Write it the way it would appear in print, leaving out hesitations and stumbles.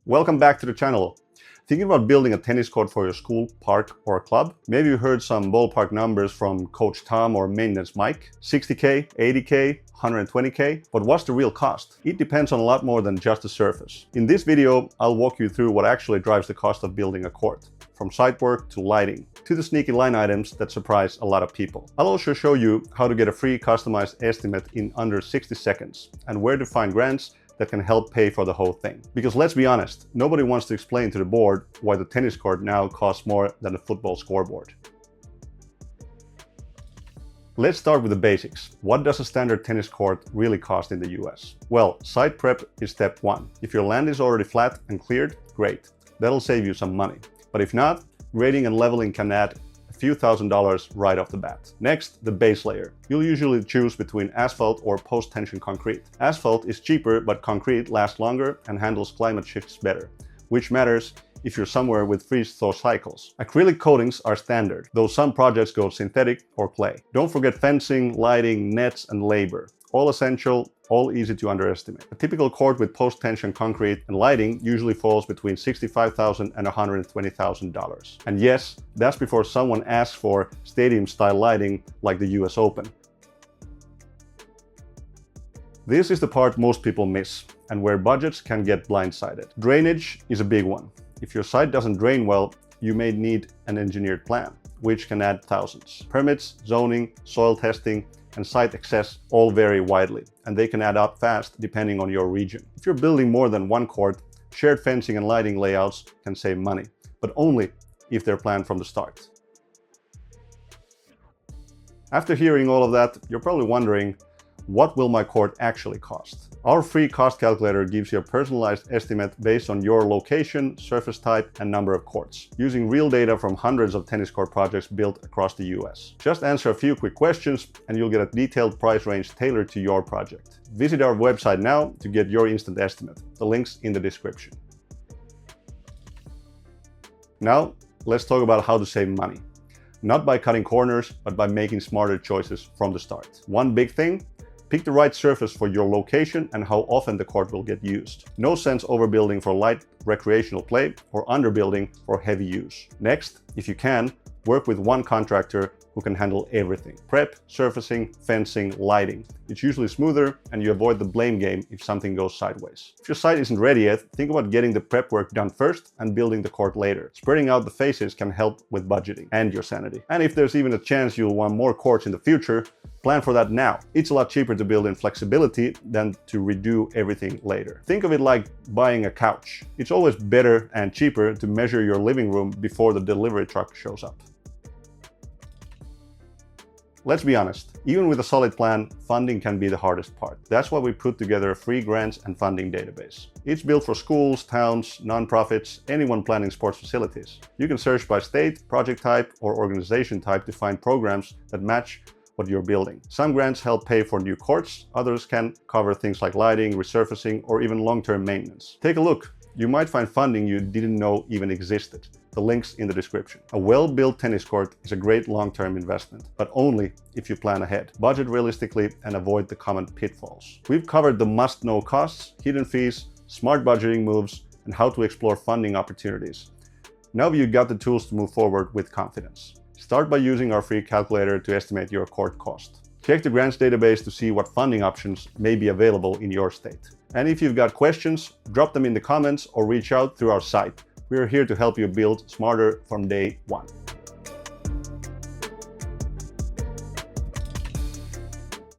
Welcome back to the channel. Thinking about building a tennis court for your school, park, or club? Maybe you heard some ballpark numbers from Coach Tom or Maintenance Mike. 60K, 80K, 120K. But what's the real cost? It depends on a lot more than just the surface. In this video, I'll walk you through what actually drives the cost of building a court. From site work to lighting, to the sneaky line items that surprise a lot of people. I'll also show you how to get a free customized estimate in under 60 seconds and where to find grants that can help pay for the whole thing. Because let's be honest, nobody wants to explain to the board why the tennis court now costs more than a football scoreboard. Let's start with the basics. What does a standard tennis court really cost in the US? Well, site prep is step one. If your land is already flat and cleared, great. That'll save you some money. But if not, grading and leveling can add a few $1,000s right off the bat. Next, the base layer. You'll usually choose between asphalt or post-tension concrete. Asphalt is cheaper, but concrete lasts longer and handles climate shifts better, which matters if you're somewhere with freeze-thaw cycles. Acrylic coatings are standard, though some projects go synthetic or clay. Don't forget fencing, lighting, nets, and labor. All essential, all easy to underestimate. A typical court with post-tension concrete and lighting usually falls between $65,000 and $120,000. And yes, that's before someone asks for stadium-style lighting like the US Open. This is the part most people miss, and where budgets can get blindsided. Drainage is a big one. If your site doesn't drain well, you may need an engineered plan, which can add thousands. Permits, zoning, soil testing, and site access all vary widely, and they can add up fast depending on your region. If you're building more than one court, shared fencing and lighting layouts can save money, but only if they're planned from the start. After hearing all of that, you're probably wondering, what will my court actually cost? Our free cost calculator gives you a personalized estimate based on your location, surface type, and number of courts, using real data from hundreds of tennis court projects built across the US. Just answer a few quick questions and you'll get a detailed price range tailored to your project. Visit our website now to get your instant estimate. The link's in the description. Now, let's talk about how to save money. Not by cutting corners, but by making smarter choices from the start. One big thing: pick the right surface for your location and how often the court will get used. No sense overbuilding for light recreational play or underbuilding for heavy use. Next, if you can, work with one contractor who can handle everything: prep, surfacing, fencing, lighting. It's usually smoother and you avoid the blame game if something goes sideways. If your site isn't ready yet, think about getting the prep work done first and building the court later. Spreading out the phases can help with budgeting and your sanity. And if there's even a chance you'll want more courts in the future, plan for that now. It's a lot cheaper to build in flexibility than to redo everything later. Think of it like buying a couch. It's always better and cheaper to measure your living room before the delivery truck shows up. Let's be honest, even with a solid plan, funding can be the hardest part. That's why we put together a free grants and funding database. It's built for schools, towns, nonprofits, anyone planning sports facilities. You can search by state, project type, or organization type to find programs that match what you're building. Some grants help pay for new courts, others can cover things like lighting, resurfacing, or even long-term maintenance. Take a look. You might find funding you didn't know even existed. The link's in the description. A well-built tennis court is a great long-term investment, but only if you plan ahead, budget realistically, and avoid the common pitfalls. We've covered the must-know costs, hidden fees, smart budgeting moves, and how to explore funding opportunities. Now you've got the tools to move forward with confidence. Start by using our free calculator to estimate your court cost. Check the grants database to see what funding options may be available in your state. And if you've got questions, drop them in the comments or reach out through our site. We are here to help you build smarter from day one.